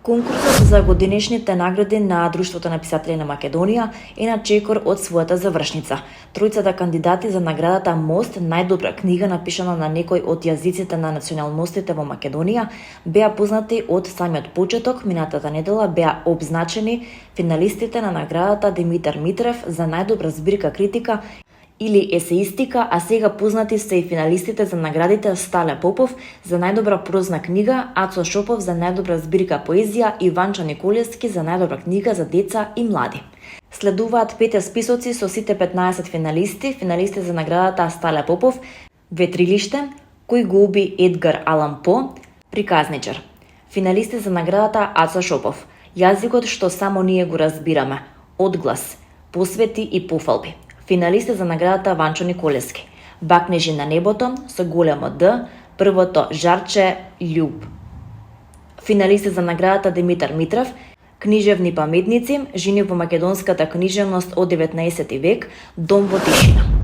Конкурсот за годинешните награди на Друштвото на писатели на Македонија е на чекор од својата завршница. Тројцата кандидати за наградата Мост, најдобра книга напишана на некој од јазиците на националностите во Македонија, беа познати од самиот почеток. Минатата недела беа обзначени финалистите на наградата Димитар Митрев за најдобра збирка критика или есеистика, а сега познати се и финалистите за наградите Стале Попов за најдобра прозна книга, Ацо Шопов за најдобра збирка поезија и Ванчо Николевски за најдобра книга за деца и млади. Следуваат 5 списоци со сите 15 финалисти за наградата Стале Попов, Ветрилиште, Кој го уби Едгар Алан По, Приказничар. Финалисти за наградата Ацо Шопов, Јазикот што само ние го разбираме, Одглас, Посвети и пофалби. Финалисти за наградата Ванчо Николевски, Бакнежи на небото со големо Д, првото Жарче Љуб. Финалисти за наградата Димитар Митрев, Книжевни паметници, жени во македонската книжевност од 19 век, Дом во тишина.